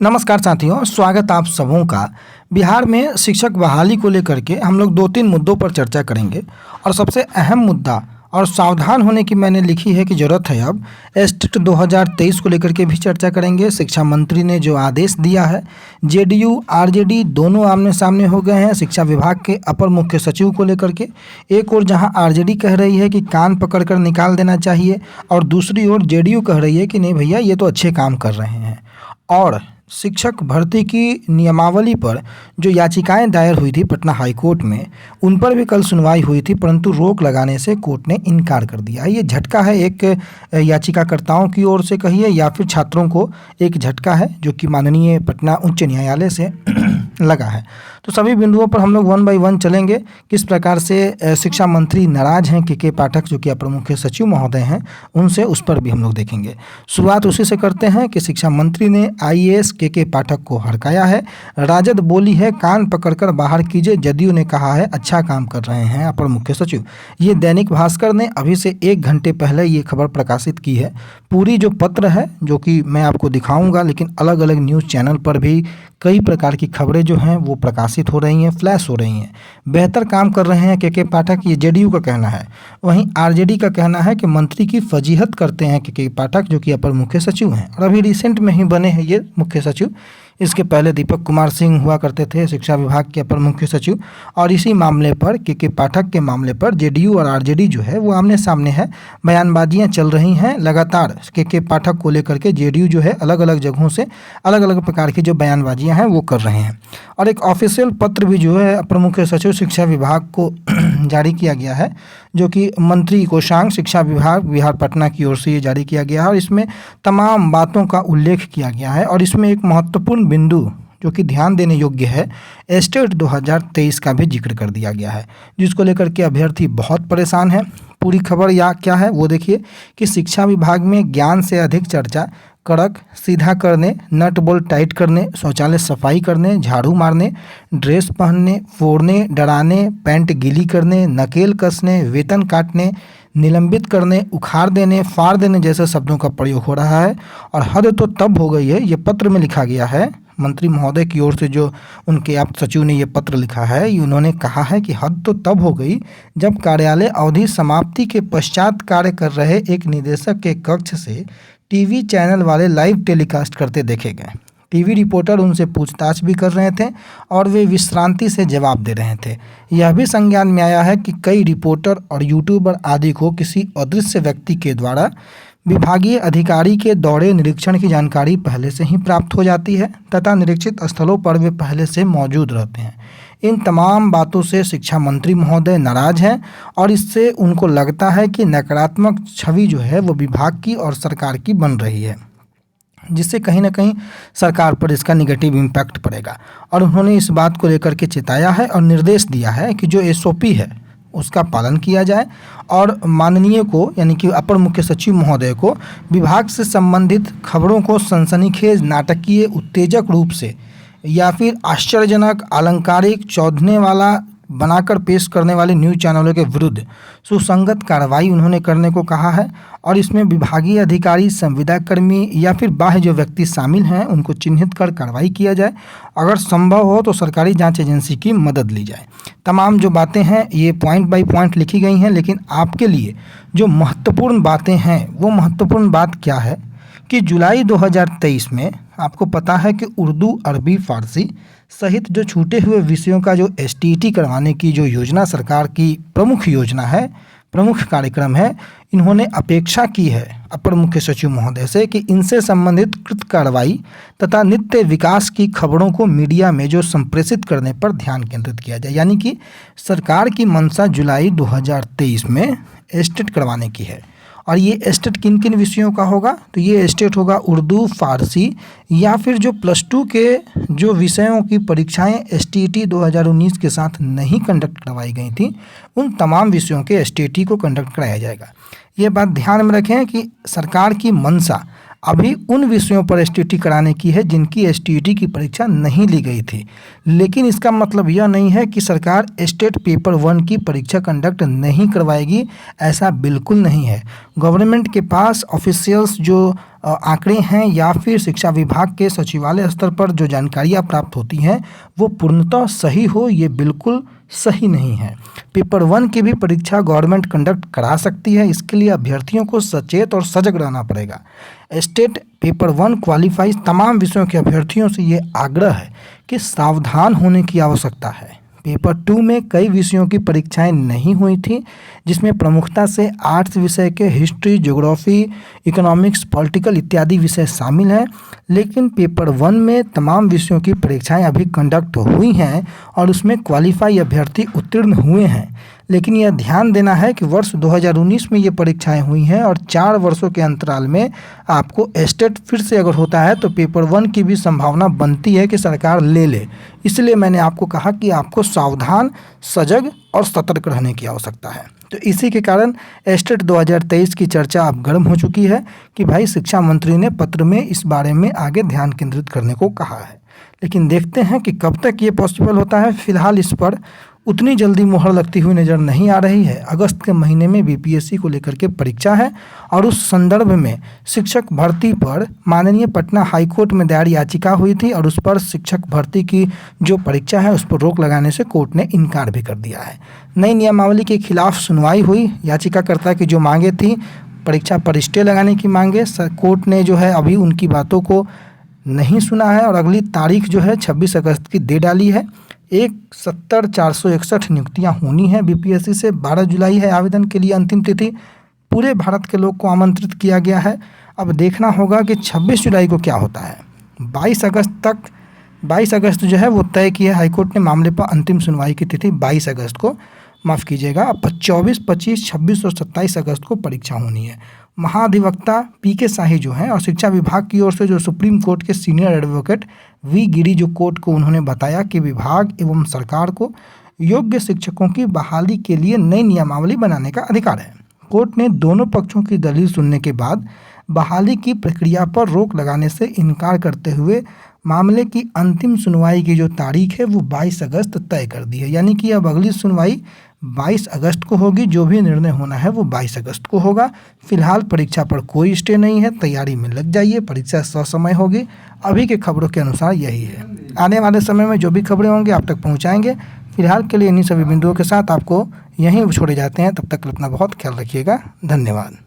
नमस्कार साथियों, स्वागत आप सबों का। बिहार में शिक्षक बहाली को लेकर के हम लोग 2-3 मुद्दों पर चर्चा करेंगे और सबसे अहम मुद्दा और सावधान होने की मैंने लिखी है कि ज़रूरत है अब एस्टेट 2023 को लेकर के भी चर्चा करेंगे। शिक्षा मंत्री ने जो आदेश दिया है, जेडीयू आरजेडी दोनों आमने सामने हो गए हैं शिक्षा विभाग के अपर मुख्य सचिव को लेकर के। एक ओर जहां आरजेडी कह रही है कि कान पकड़कर निकाल देना चाहिए और दूसरी ओर जेडीयू कह रही है कि नहीं भैया, ये तो अच्छे काम कर रहे हैं। और शिक्षक भर्ती की नियमावली पर जो याचिकाएं दायर हुई थी पटना हाई कोर्ट में, उन पर भी कल सुनवाई हुई थी, परंतु रोक लगाने से कोर्ट ने इनकार कर दिया। ये झटका है एक याचिकाकर्ताओं की ओर से कहिए या फिर छात्रों को एक झटका है जो कि माननीय पटना उच्च न्यायालय से लगा है। तो सभी बिंदुओं पर हम लोग 1 बाय 1 चलेंगे। किस प्रकार से शिक्षा मंत्री नाराज हैं के पाठक जो कि अपर मुख्य सचिव महोदय हैं उनसे, उस पर भी हम लोग देखेंगे। शुरुआत उसी से करते हैं कि शिक्षा मंत्री ने आईएएस के पाठक को हड़काया है। राजद बोली है कान पकड़कर बाहर कीजिए, जदयू ने कहा है अच्छा काम कर रहे हैं अपर मुख्य सचिव। ये दैनिक भास्कर ने अभी से 1 घंटे पहले ये खबर प्रकाशित की है। पूरी जो पत्र है जो कि मैं आपको दिखाऊंगा, लेकिन अलग अलग न्यूज़ चैनल पर भी कई प्रकार की खबरें जो हैं वो प्रकाशित हो रही हैं, फ्लैश हो रही हैं। बेहतर काम कर रहे हैं के पाठक, ये जेडीयू का कहना है। वहीं आरजेडी का कहना है कि मंत्री की फजीहत करते हैं के पाठक जो कि अपर मुख्य सचिव हैं और अभी रिसेंट में ही बने हैं ये मुख्य सचिव। इसके पहले दीपक कुमार सिंह हुआ करते थे शिक्षा विभाग के अपर मुख्य सचिव। और इसी मामले पर के पाठक के मामले पर जेडीयू और आरजेडी जो है वो आमने सामने है। बयानबाजियां चल रही हैं लगातार के पाठक को लेकर के। जेडीयू जो है अलग अलग जगहों से अलग अलग प्रकार की जो बयानबाजियां हैं वो कर रहे हैं। और एक ऑफिशियल पत्र भी जो है अपर मुख्य सचिव शिक्षा विभाग को जारी किया गया है, जो कि मंत्री कोषांग शिक्षा विभाग बिहार पटना की ओर से ये जारी किया गया है। और इसमें तमाम बातों का उल्लेख किया गया है और इसमें एक महत्वपूर्ण बिंदु जो कि ध्यान देने योग्य है, एस्टेट 2023 का भी जिक्र कर दिया गया है, जिसको लेकर के अभ्यर्थी बहुत परेशान है। पूरी खबर या क्या है वो देखिए कि शिक्षा विभाग में ज्ञान से अधिक चर्चा, कड़क सीधा करने, नट बोल्ट टाइट करने, शौचालय सफाई करने, झाड़ू मारने, ड्रेस पहनने, फोड़ने, डराने, पैंट गीली करने, नकेल कसने, वेतन काटने, निलंबित करने, उखाड़ देने, फाड़ देने जैसे शब्दों का प्रयोग हो रहा है। और हद तो तब हो गई है, ये पत्र में लिखा गया है मंत्री महोदय की ओर से, जो उनके आप सचिव ने ये पत्र लिखा है। उन्होंने कहा है कि हद तो तब हो गई जब कार्यालय अवधि समाप्ति के पश्चात कार्य कर रहे एक निदेशक के कक्ष से टीवी चैनल वाले लाइव टेलीकास्ट करते देखे गए। टीवी रिपोर्टर उनसे पूछताछ भी कर रहे थे और वे विश्रांति से जवाब दे रहे थे। यह भी संज्ञान में आया है कि कई रिपोर्टर और यूट्यूबर आदि को किसी अदृश्य व्यक्ति के द्वारा विभागीय अधिकारी के दौरे निरीक्षण की जानकारी पहले से ही प्राप्त हो जाती है तथा निरीक्षित स्थलों पर वे पहले से मौजूद रहते हैं। इन तमाम बातों से शिक्षा मंत्री महोदय नाराज हैं और इससे उनको लगता है कि नकारात्मक छवि जो है वो विभाग की और सरकार की बन रही है, जिससे कहीं ना कहीं सरकार पर इसका निगेटिव इम्पैक्ट पड़ेगा। और उन्होंने इस बात को लेकर के चेताया है और निर्देश दिया है कि जो एसओपी है उसका पालन किया जाए और माननीय को यानी कि अपर मुख्य सचिव महोदय को विभाग से संबंधित खबरों को सनसनीखेज, नाटकीय, उत्तेजक रूप से या फिर आश्चर्यजनक, अलंकारिक, चौंधने वाला बनाकर पेश करने वाले न्यूज़ चैनलों के विरुद्ध सुसंगत कार्रवाई उन्होंने करने को कहा है। और इसमें विभागीय अधिकारी, संविदाकर्मी या फिर बाह्य जो व्यक्ति शामिल हैं उनको चिन्हित कर कार्रवाई किया जाए। अगर संभव हो तो सरकारी जांच एजेंसी की मदद ली जाए। तमाम जो बातें हैं ये पॉइंट बाय पॉइंट लिखी गई हैं, लेकिन आपके लिए जो महत्वपूर्ण बातें हैं वो महत्वपूर्ण बात क्या है कि जुलाई 2023 में आपको पता है कि उर्दू, अरबी, फारसी सहित जो छूटे हुए विषयों का जो एसटीईटी करवाने की जो योजना सरकार की प्रमुख योजना है, प्रमुख कार्यक्रम है, इन्होंने अपेक्षा की है अपर मुख्य सचिव महोदय से कि इनसे संबंधित कृत कार्रवाई तथा नित्य विकास की खबरों को मीडिया में जो संप्रेषित करने पर ध्यान केंद्रित किया जाए। यानी कि सरकार की मंशा जुलाई 2023 में एस्टेट करवाने की है। और ये एस्टेट किन किन विषयों का होगा, तो ये एस्टेट होगा उर्दू, फारसी या फिर जो +2 के जो विषयों की परीक्षाएं एसटीईटी 2019 के साथ नहीं कंडक्ट करवाई गई थी, उन तमाम विषयों के एसटीईटी को कंडक्ट कराया जाएगा। ये बात ध्यान में रखें कि सरकार की मंशा अभी उन विषयों पर एसटीईटी कराने की है जिनकी एसटीईटी की परीक्षा नहीं ली गई थी। लेकिन इसका मतलब यह नहीं है कि सरकार स्टेट पेपर 1 की परीक्षा कंडक्ट नहीं करवाएगी, ऐसा बिल्कुल नहीं है। गवर्नमेंट के पास ऑफिशियल्स जो आंकड़े हैं या फिर शिक्षा विभाग के सचिवालय स्तर पर जो जानकारियाँ प्राप्त होती हैं वो पूर्णतः सही हो, ये बिल्कुल सही नहीं है। पेपर 1 की भी परीक्षा गवर्नमेंट कंडक्ट करा सकती है, इसके लिए अभ्यर्थियों को सचेत और सजग रहना पड़ेगा। स्टेट पेपर 1 क्वालिफाइज तमाम विषयों के अभ्यर्थियों से ये आग्रह है कि सावधान होने की आवश्यकता है। पेपर 2 में कई विषयों की परीक्षाएं नहीं हुई थी, जिसमें प्रमुखता से आर्ट्स विषय के हिस्ट्री, ज्योग्राफी, इकोनॉमिक्स, पॉलिटिकल इत्यादि विषय शामिल हैं। लेकिन पेपर 1 में तमाम विषयों की परीक्षाएं अभी कंडक्ट हुई हैं और उसमें क्वालिफाई अभ्यर्थी उत्तीर्ण हुए हैं। लेकिन यह ध्यान देना है कि वर्ष 2019 में ये परीक्षाएं हुई हैं और 4 वर्षों के अंतराल में आपको स्टेट फिर से अगर होता है तो पेपर 1 की भी संभावना बनती है कि सरकार ले ले। इसलिए मैंने आपको कहा कि आपको सावधान, सजग और सतर्क रहने की आवश्यकता है। तो इसी के कारण स्टेट 2023 की चर्चा अब गर्म हो चुकी है कि भाई शिक्षा मंत्री ने पत्र में इस बारे में आगे ध्यान केंद्रित करने को कहा है। लेकिन देखते हैं कि कब तक ये पॉसिबल होता है। फिलहाल इस पर उतनी जल्दी मोहर लगती हुई नज़र नहीं आ रही है। अगस्त के महीने में बीपीएससी को लेकर के परीक्षा है और उस संदर्भ में शिक्षक भर्ती पर माननीय पटना हाईकोर्ट में दायर याचिका हुई थी और उस पर शिक्षक भर्ती की जो परीक्षा है उस पर रोक लगाने से कोर्ट ने इनकार भी कर दिया है। नई नियमावली के खिलाफ सुनवाई हुई। याचिकाकर्ता की जो मांगे थी, परीक्षा पर स्टे लगाने की मांगे, कोर्ट ने जो है अभी उनकी बातों को नहीं सुना है और अगली तारीख जो है 26 अगस्त की दे डाली है। 170,461 नियुक्तियां होनी है बीपीएससी से। 12 जुलाई है आवेदन के लिए अंतिम तिथि। पूरे भारत के लोग को आमंत्रित किया गया है। अब देखना होगा कि 26 जुलाई को क्या होता है। 22 अगस्त जो है वो तय की है हाईकोर्ट ने। मामले पर अंतिम सुनवाई की तिथि 22 अगस्त को, माफ़ कीजिएगा, अब 24, 25, 26 और 27 अगस्त को परीक्षा होनी है। महाधिवक्ता पीके शाही जो हैं और शिक्षा विभाग की ओर से जो सुप्रीम कोर्ट के सीनियर एडवोकेट वी गिरी जो कोर्ट को उन्होंने बताया कि विभाग एवं सरकार को योग्य शिक्षकों की बहाली के लिए नई नियमावली बनाने का अधिकार है। कोर्ट ने दोनों पक्षों की दलील सुनने के बाद बहाली की प्रक्रिया पर रोक लगाने से इनकार करते हुए मामले की अंतिम सुनवाई की जो तारीख है वो 22 अगस्त तय कर दी है। यानी कि अब अगली सुनवाई 22 अगस्त को होगी। जो भी निर्णय होना है वो 22 अगस्त को होगा। फिलहाल परीक्षा पर कोई स्टे नहीं है, तैयारी में लग जाइए, परीक्षा ससमय होगी। अभी के खबरों के अनुसार यही है। आने वाले समय में जो भी खबरें होंगी आप तक पहुंचाएंगे। फिलहाल के लिए इन्हीं सभी बिंदुओं के साथ आपको यहीं छोड़े जाते हैं। तब तक अपना बहुत ख्याल रखिएगा। धन्यवाद।